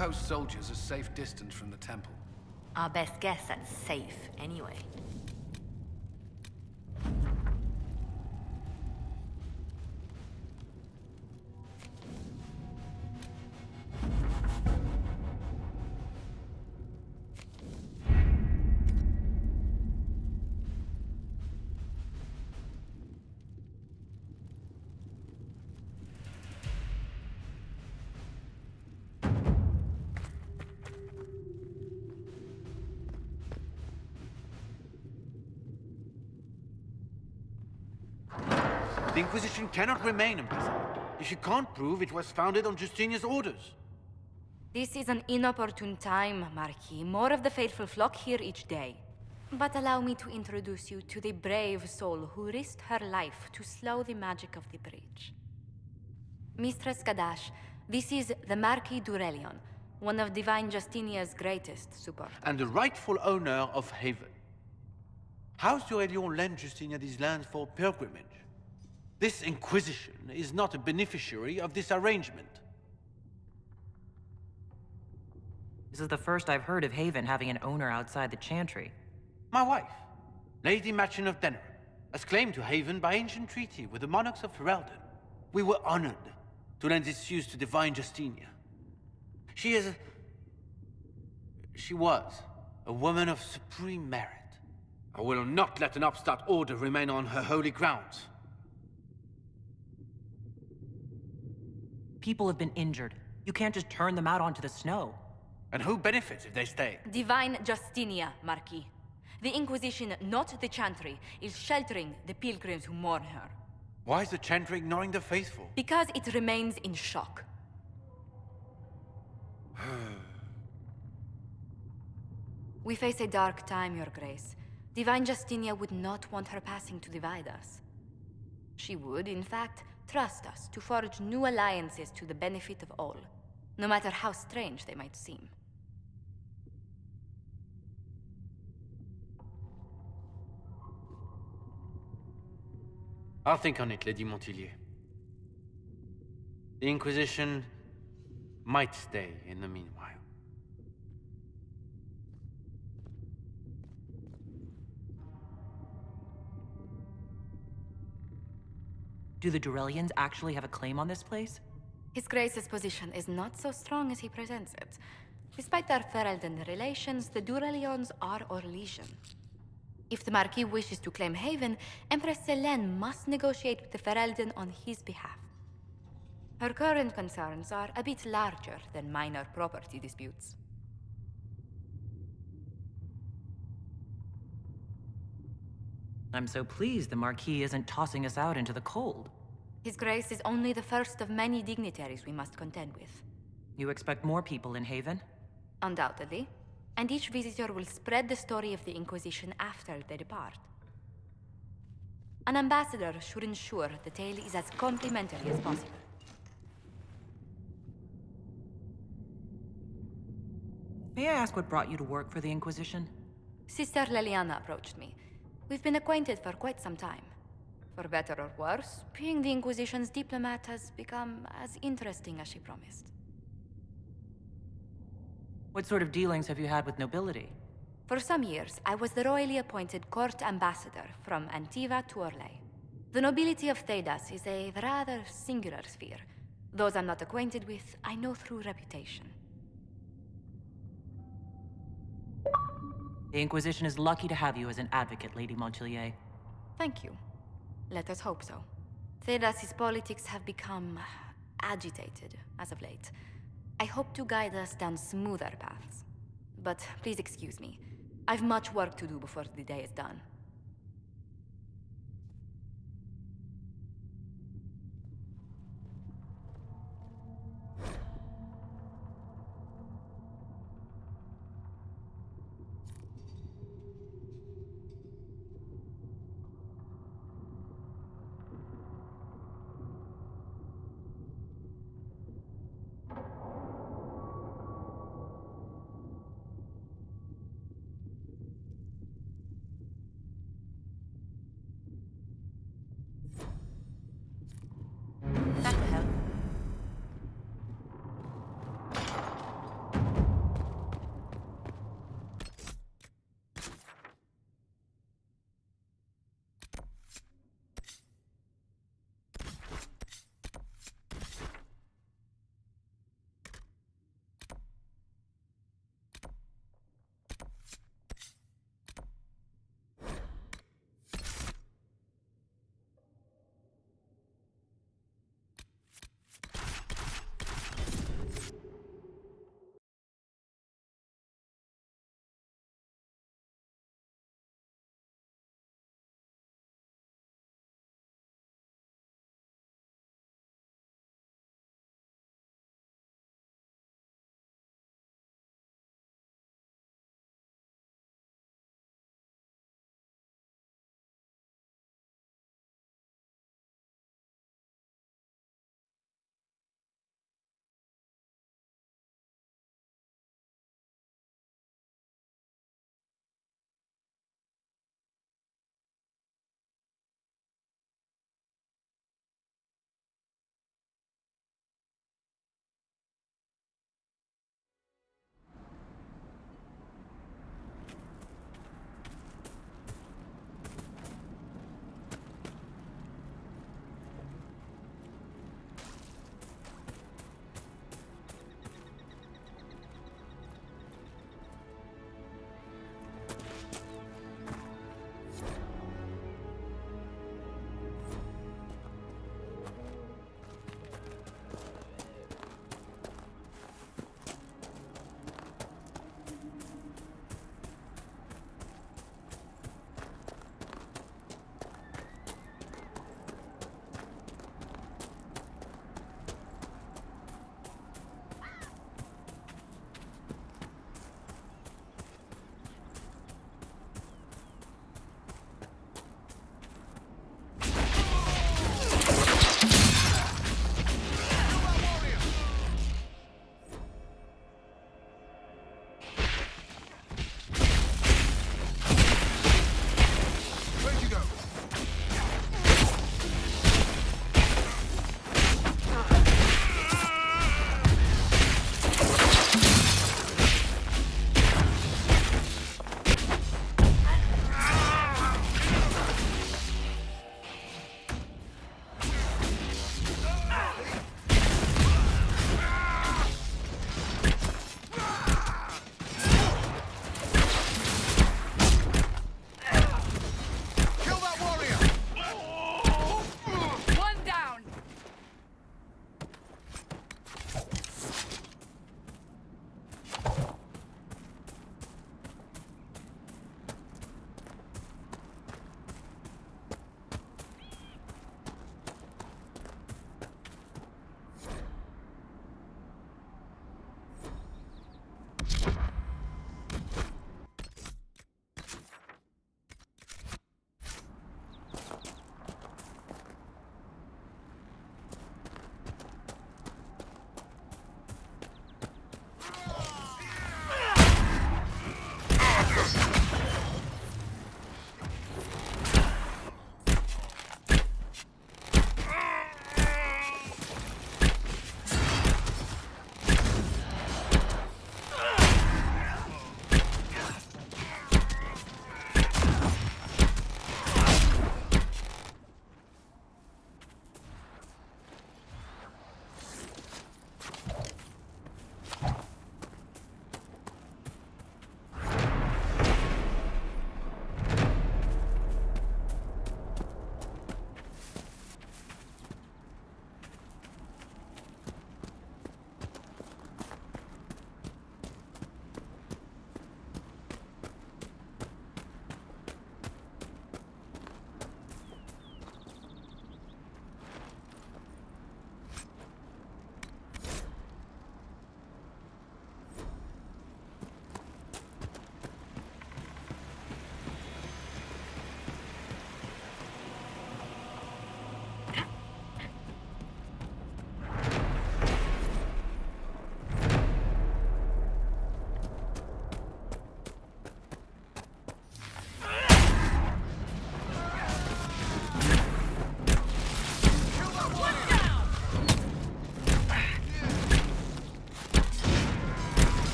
post soldiers a safe distance from the temple? Our best guess at safe, anyway. The Inquisition cannot remain, Ambassador, if you can't prove it was founded on Justinian's orders. This is an inopportune time, Marquis. More of the faithful flock here each day. But allow me to introduce you to the brave soul who risked her life to slow the magic of the breach. Mistress Kadash, this is the Marquis d'Aurelion, one of Divine Justinia's greatest supporters. And the rightful owner of Haven. House d'Aurelion lent Justinia these lands for pilgrimage. This Inquisition is not a beneficiary of this arrangement. This is the first I've heard of Haven having an owner outside the Chantry. My wife, Lady Machin of Denerim, has claimed to Haven by ancient treaty with the monarchs of Ferelden. We were honored to lend its use to Divine Justinia. She was a woman of supreme merit. I will not let an upstart order remain on her holy grounds. People have been injured. You can't just turn them out onto the snow. And who benefits if they stay? Divine Justinia, Marquis. The Inquisition, not the Chantry, is sheltering the pilgrims who mourn her. Why is the Chantry ignoring the faithful? Because it remains in shock. We face a dark time, Your Grace. Divine Justinia would not want her passing to divide us. She would, in fact, trust us to forge new alliances to the benefit of all, no matter how strange they might seem. I'll think on it, Lady Montillier. The Inquisition might stay in the meanwhile. Do the Durelians actually have a claim on this place? His Grace's position is not so strong as he presents it. Despite their Ferelden relations, the Durelions are Orlesian. If the Marquis wishes to claim Haven, Empress Selene must negotiate with the Ferelden on his behalf. Her current concerns are a bit larger than minor property disputes. I'm so pleased the Marquis isn't tossing us out into the cold. His Grace is only the first of many dignitaries we must contend with. You expect more people in Haven? Undoubtedly. And each visitor will spread the story of the Inquisition after they depart. An ambassador should ensure the tale is as complimentary as possible. May I ask what brought you to work for the Inquisition? Sister Leliana approached me. We've been acquainted for quite some time. For better or worse, being the Inquisition's diplomat has become as interesting as she promised. What sort of dealings have you had with nobility? For some years, I was the royally appointed court ambassador from Antiva to Orlais. The nobility of Thedas is a rather singular sphere. Those I'm not acquainted with, I know through reputation. The Inquisition is lucky to have you as an advocate, Lady Montillier. Thank you. Let us hope so. Thedas' politics have become agitated as of late. I hope to guide us down smoother paths. But please excuse me. I've much work to do before the day is done.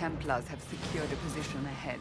Templars have secured a position ahead.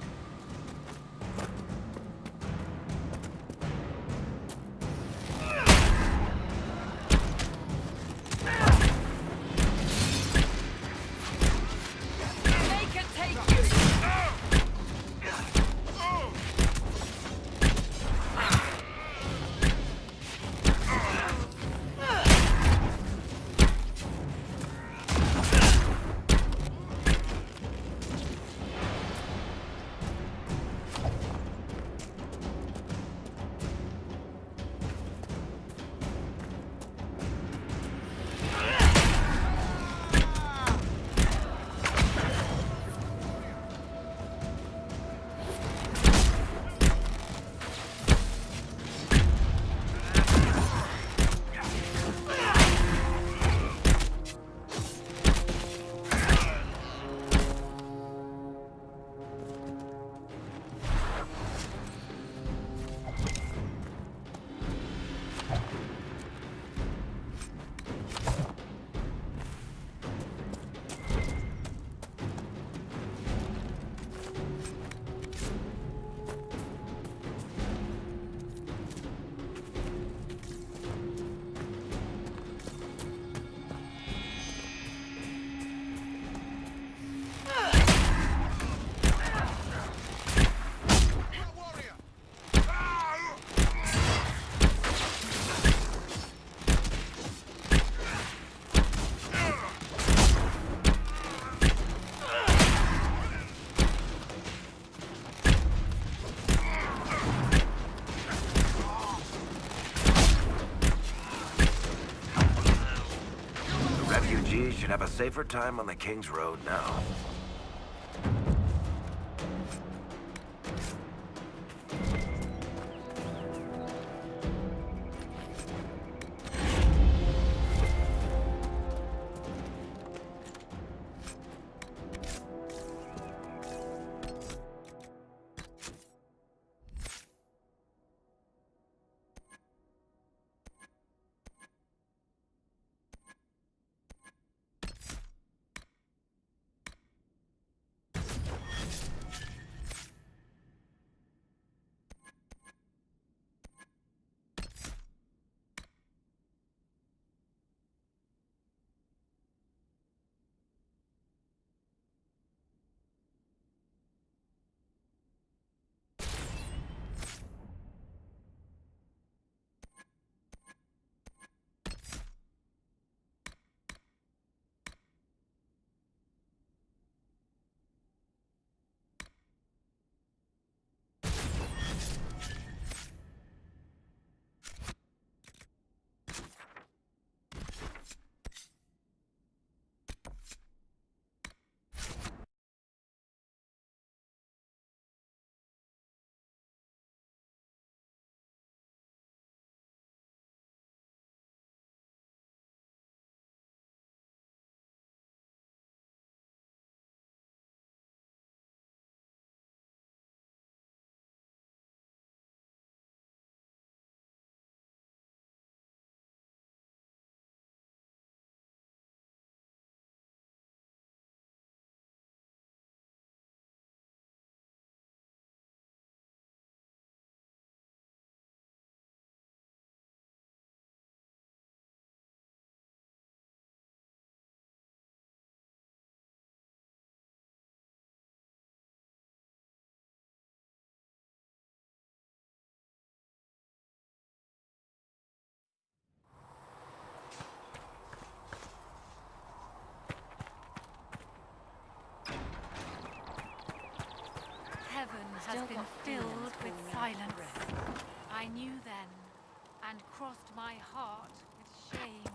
Refugees should have a safer time on the King's Road now. Heaven has been filled with silence. I knew then, and crossed my heart with shame.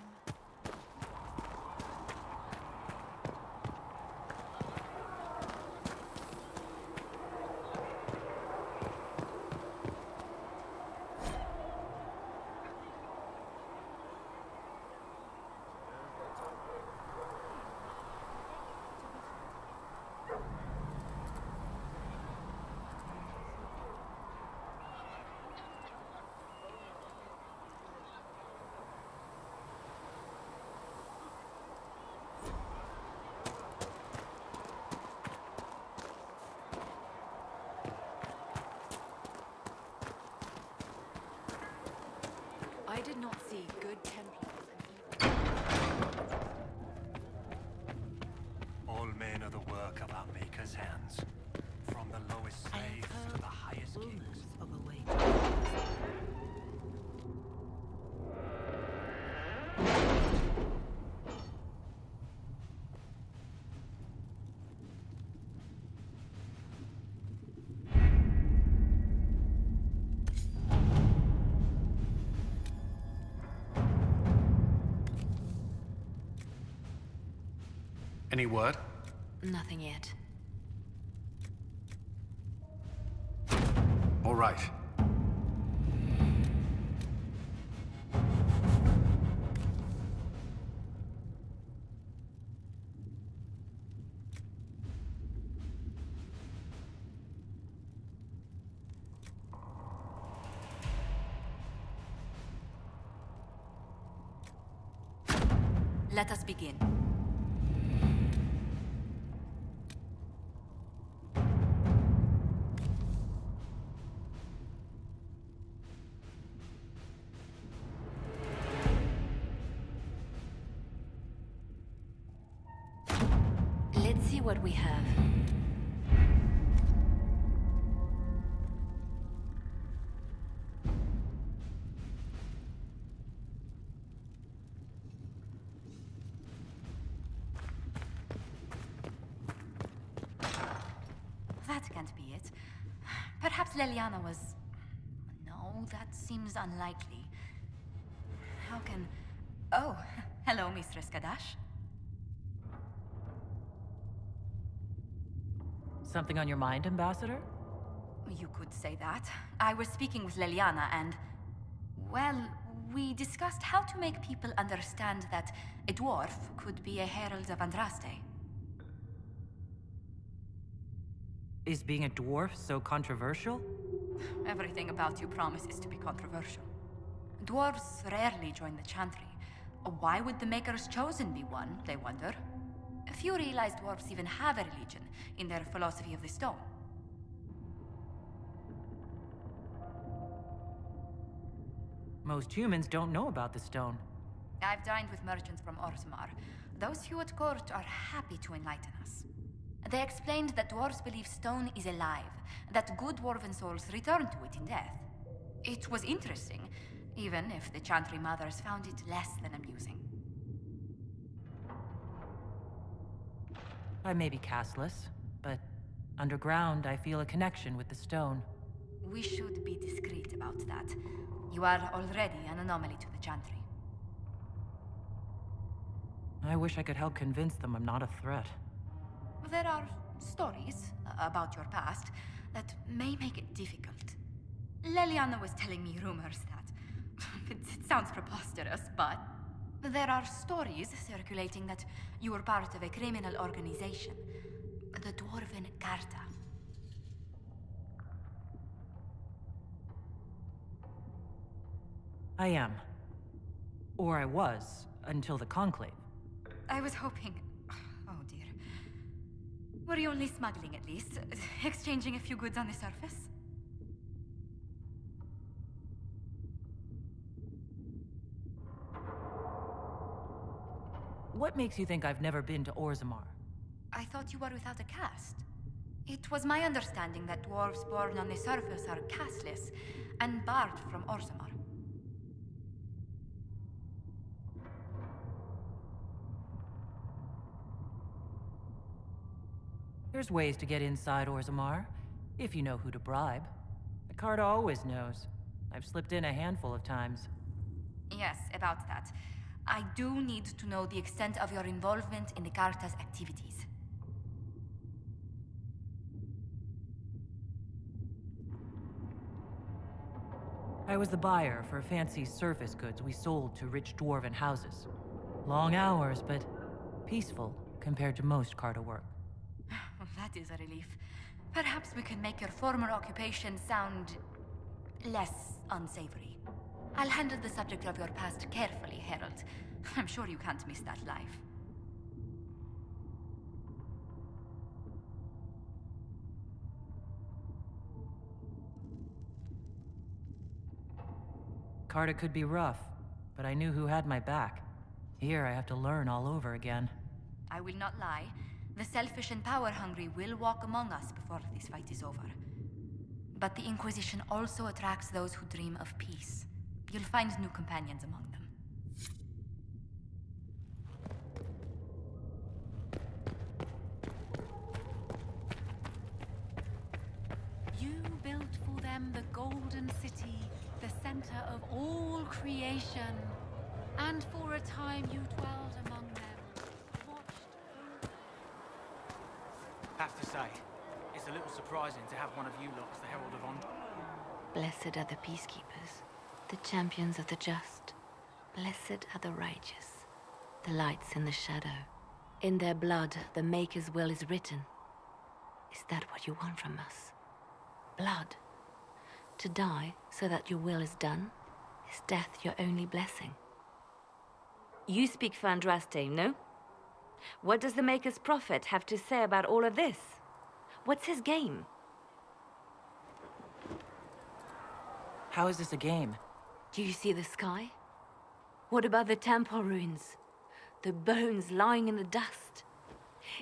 work of our Maker's hands. From the lowest slaves to the highest kings. Of a way. Any word? Nothing yet. All right. Let us begin. Let's see what we have. That can't be it. Perhaps Leliana was... No, that seems unlikely. How can... Oh, hello, Mistress Kadash. Something on your mind, Ambassador? You could say that. I was speaking with Leliana and... Well, we discussed how to make people understand that a dwarf could be a herald of Andraste. Is being a dwarf so controversial? Everything about you promises to be controversial. Dwarves rarely join the Chantry. Why would the Maker's Chosen be one, they wonder? Few realize dwarves even have a religion in their philosophy of the stone. Most humans don't know about the stone. I've dined with merchants from Orzammar. Those few at court are happy to enlighten us. They explained that dwarves believe stone is alive, that good dwarven souls return to it in death. It was interesting, even if the Chantry mothers found it less than amusing. I may be castless, but underground I feel a connection with the stone. We should be discreet about that. You are already an anomaly to the Chantry. I wish I could help convince them I'm not a threat. There are stories about your past that may make it difficult. Leliana was telling me rumors that... it sounds preposterous, but... There are stories circulating that you were part of a criminal organization. The Dwarven Carta. I am. Or I was, until the Conclave. I was hoping... Oh dear. Were you only smuggling at least? Exchanging a few goods on the surface? What makes you think I've never been to Orzammar? I thought you were without a caste. It was my understanding that dwarves born on the surface are casteless and barred from Orzammar. There's ways to get inside Orzammar, if you know who to bribe. The Carta always knows. I've slipped in a handful of times. Yes, about that. I do need to know the extent of your involvement in the Carta's activities. I was the buyer for fancy surface goods we sold to rich dwarven houses. Long hours, but peaceful compared to most Carta work. That is a relief. Perhaps we can make your former occupation sound... less unsavory. I'll handle the subject of your past carefully, Herald. I'm sure you can't miss that life. Carta could be rough, but I knew who had my back. Here I have to learn all over again. I will not lie. The selfish and power-hungry will walk among us before this fight is over. But the Inquisition also attracts those who dream of peace. You'll find new companions among them. You built for them the Golden City, the center of all creation. And for a time you dwelled among them, watched over... Have to say, it's a little surprising to have one of you lot as the Herald of Honor. Blessed are the peacekeepers, the champions of the just. Blessed are the righteous, the lights in the shadow. In their blood, the Maker's will is written. Is that what you want from us? Blood? To die so that your will is done? Is death your only blessing? You speak for Andraste, no? What does the Maker's prophet have to say about all of this? What's his game? How is this a game? Do you see the sky? What about the temple ruins? The bones lying in the dust?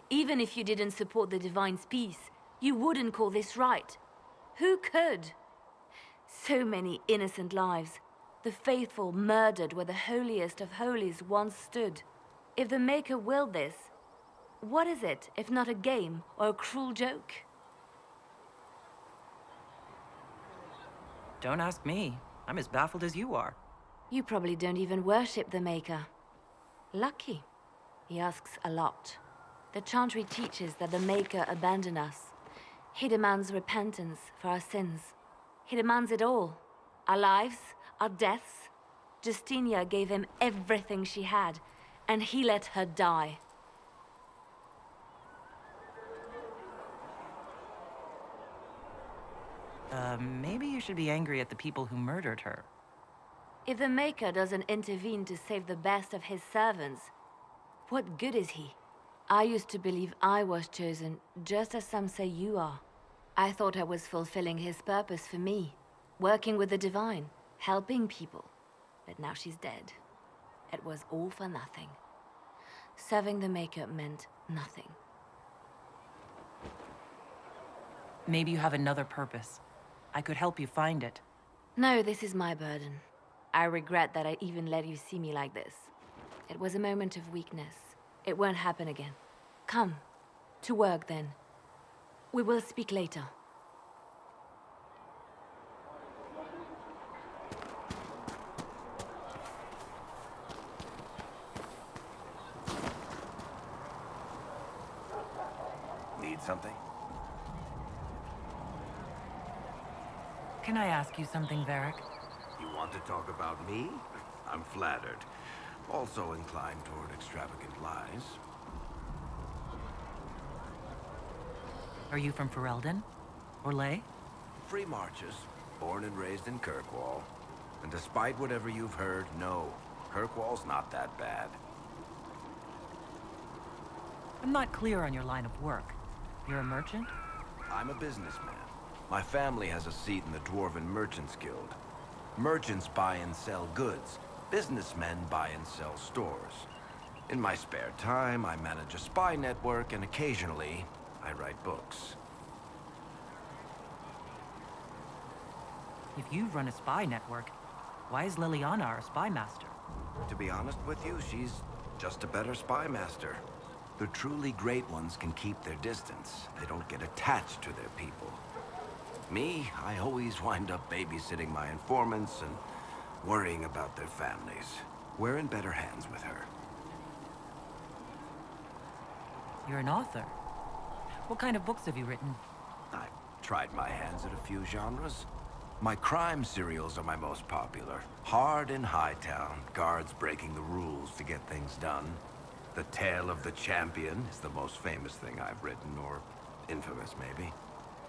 Even if you didn't support the Divine's peace, you wouldn't call this right. Who could? So many innocent lives. The faithful murdered where the holiest of holies once stood. If the Maker willed this, what is it if not a game or a cruel joke? Don't ask me. I'm as baffled as you are. You probably don't even worship the Maker. Lucky. He asks a lot. The Chantry teaches that the Maker abandoned us. He demands repentance for our sins. He demands it all. Our lives, our deaths. Justinia gave him everything she had, and he let her die. Maybe you should be angry at the people who murdered her. If the Maker doesn't intervene to save the best of his servants, what good is he? I used to believe I was chosen, just as some say you are. I thought I was fulfilling his purpose for me, working with the Divine, helping people. But now she's dead. It was all for nothing. Serving the Maker meant nothing. Maybe you have another purpose. I could help you find it. No, this is my burden. I regret that I even let you see me like this. It was a moment of weakness. It won't happen again. Come. To work, then. We will speak later. Need something? Can I ask you something, Varric? You want to talk about me? I'm flattered. Also inclined toward extravagant lies. Are you from Ferelden? Or Ley? Free marches, born and raised in Kirkwall. And despite whatever you've heard, no, Kirkwall's not that bad. I'm not clear on your line of work. You're a merchant? I'm a businessman. My family has a seat in the Dwarven Merchants Guild. Merchants buy and sell goods. Businessmen buy and sell stores. In my spare time, I manage a spy network, and occasionally, I write books. If you run a spy network, why is Liliana our spy master? To be honest with you, she's just a better spy master. The truly great ones can keep their distance. They don't get attached to their people. Me, I always wind up babysitting my informants and worrying about their families. We're in better hands with her. You're an author. What kind of books have you written? I've tried my hands at a few genres. My crime serials are my most popular. Hard in Hightown, guards breaking the rules to get things done. The Tale of the Champion is the most famous thing I've written, or infamous maybe.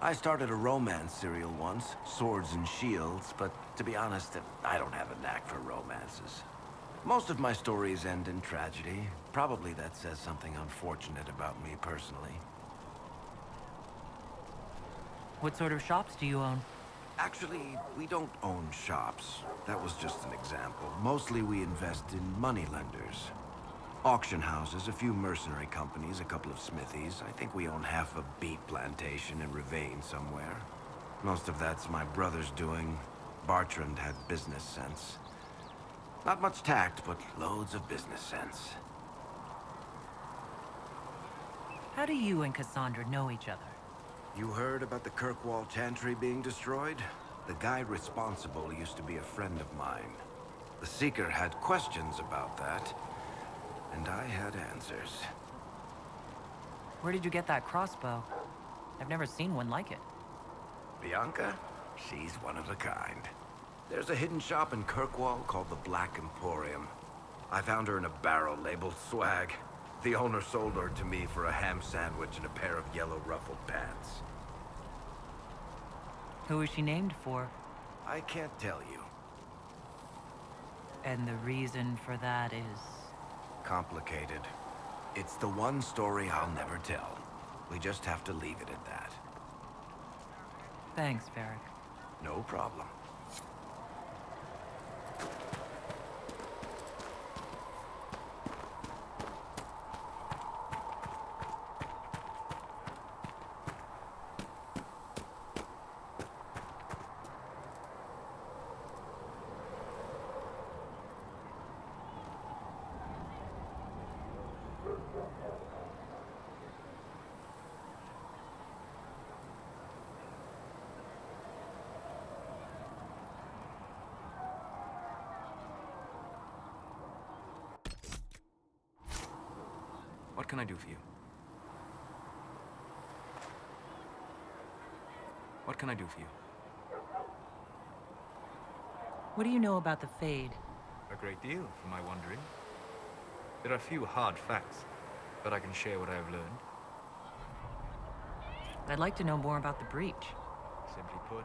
I started a romance serial once, Swords and Shields, but to be honest, I don't have a knack for romances. Most of my stories end in tragedy. Probably that says something unfortunate about me personally. What sort of shops do you own? Actually, we don't own shops. That was just an example. Mostly we invest in moneylenders. Auction houses, a few mercenary companies, a couple of smithies. I think we own half a beet plantation in Ravane somewhere. Most of that's my brother's doing. Bartrand had business sense. Not much tact, but loads of business sense. How do you and Cassandra know each other? You heard about the Kirkwall Chantry being destroyed? The guy responsible used to be a friend of mine. The Seeker had questions about that, and I had answers. Where did you get that crossbow? I've never seen one like it. Bianca? She's one of a kind. There's a hidden shop in Kirkwall called the Black Emporium. I found her in a barrel labeled swag. The owner sold her to me for a ham sandwich and a pair of yellow ruffled pants. Who is she named for? I can't tell you. And the reason for that is... Complicated. It's the one story I'll never tell. We just have to leave it at that. Thanks, Varric. No problem. What can I do for you? What can I do for you? What do you know about the Fade? A great deal, from my wandering. There are few hard facts, but I can share what I have learned. I'd like to know more about the Breach. Simply put,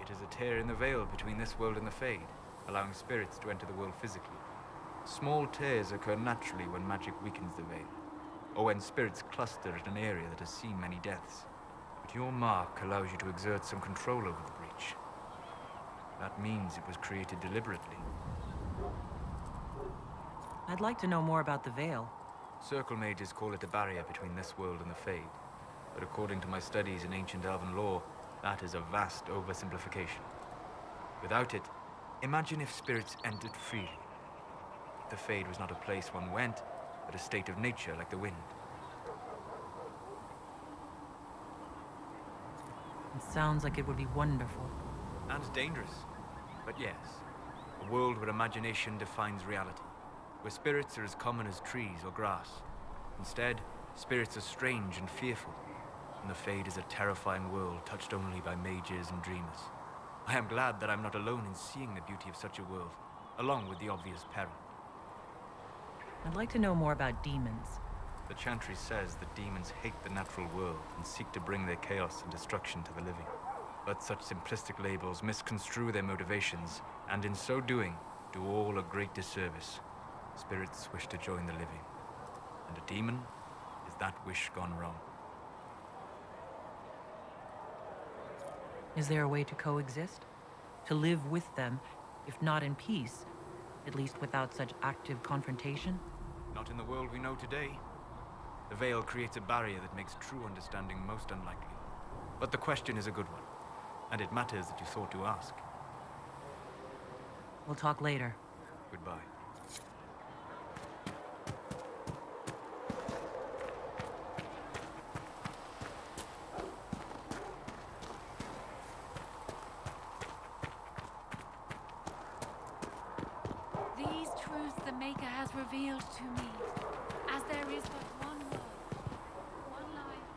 it is a tear in the veil between this world and the Fade, allowing spirits to enter the world physically. Small tears occur naturally when magic weakens the veil, or when spirits cluster at an area that has seen many deaths. But your mark allows you to exert some control over the breach. That means it was created deliberately. I'd like to know more about the Veil. Circle mages call it a barrier between this world and the Fade, but according to my studies in ancient elven lore, that is a vast oversimplification. Without it, imagine if spirits entered freely. The Fade was not a place one went, but a state of nature like the wind. It sounds like it would be wonderful. And dangerous. But yes, a world where imagination defines reality, where spirits are as common as trees or grass. Instead, spirits are strange and fearful, and the Fade is a terrifying world touched only by mages and dreamers. I am glad that I'm not alone in seeing the beauty of such a world, along with the obvious peril. I'd like to know more about demons. The Chantry says that demons hate the natural world and seek to bring their chaos and destruction to the living. But such simplistic labels misconstrue their motivations, and in so doing, do all a great disservice. Spirits wish to join the living, and a demon is that wish gone wrong. Is there a way to coexist? To live with them, if not in peace, at least without such active confrontation? Not in the world we know today. The Veil creates a barrier that makes true understanding most unlikely. But the question is a good one, and it matters that you thought to ask. We'll talk later. Goodbye. These truths the Maker has revealed to me, as there is but one world, one life.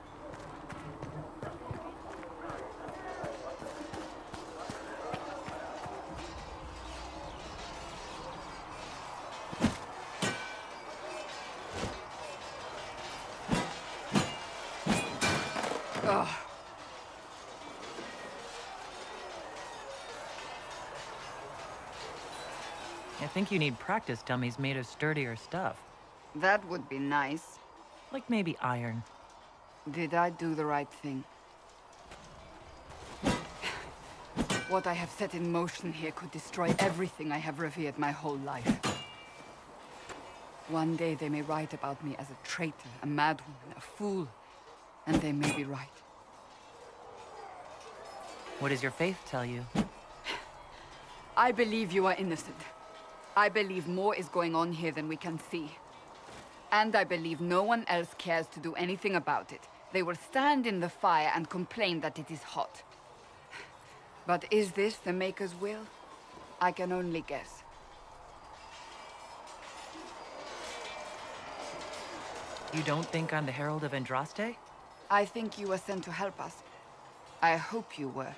Ugh. I think you need practice dummies made of sturdier stuff. That would be nice. Like maybe iron. Did I do the right thing? What I have set in motion here could destroy everything I have revered my whole life. One day they may write about me as a traitor, a madwoman, a fool. And they may be right. What does your faith tell you? I believe you are innocent. I believe more is going on here than we can see. And I believe no one else cares to do anything about it. They will stand in the fire and complain that it is hot. But is this the Maker's will? I can only guess. You don't think I'm the Herald of Andraste? I think you were sent to help us. I hope you were.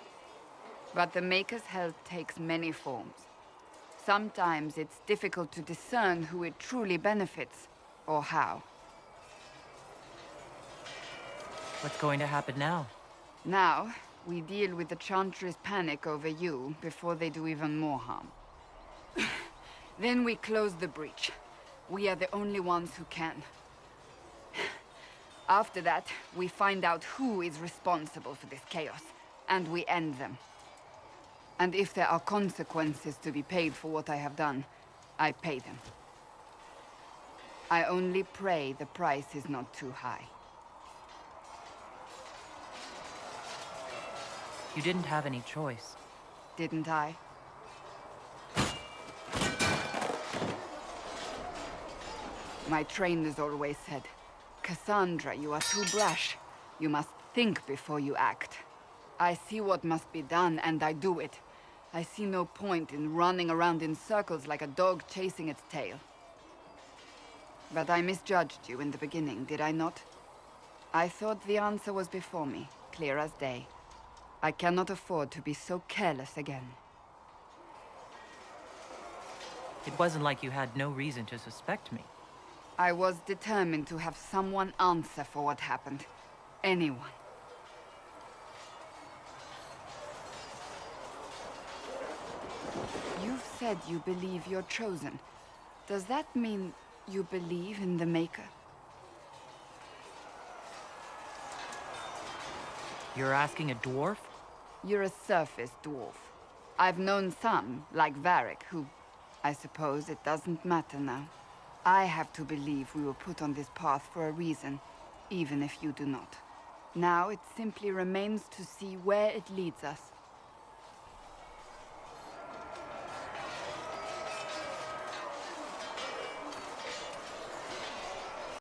But the Maker's help takes many forms. Sometimes it's difficult to discern who it truly benefits, or how. What's going to happen now? Now, we deal with the Chantry's panic over you before they do even more harm. Then we close the breach. We are the only ones who can. After that, we find out who is responsible for this chaos, and we end them. And if there are consequences to be paid for what I have done, I pay them. I only pray the price is not too high. You didn't have any choice. Didn't I? My trainers always said, Cassandra, you are too brash. You must think before you act. I see what must be done, and I do it. I see no point in running around in circles like a dog chasing its tail. But I misjudged you in the beginning, did I not? I thought the answer was before me, clear as day. I cannot afford to be so careless again. It wasn't like you had no reason to suspect me. I was determined to have someone answer for what happened. Anyone. You've said you believe you're chosen. Does that mean you believe in the Maker? You're asking a dwarf? You're a surface dwarf. I've known some, like Varric, who... I suppose it doesn't matter now. I have to believe we were put on this path for a reason, even if you do not. Now it simply remains to see where it leads us.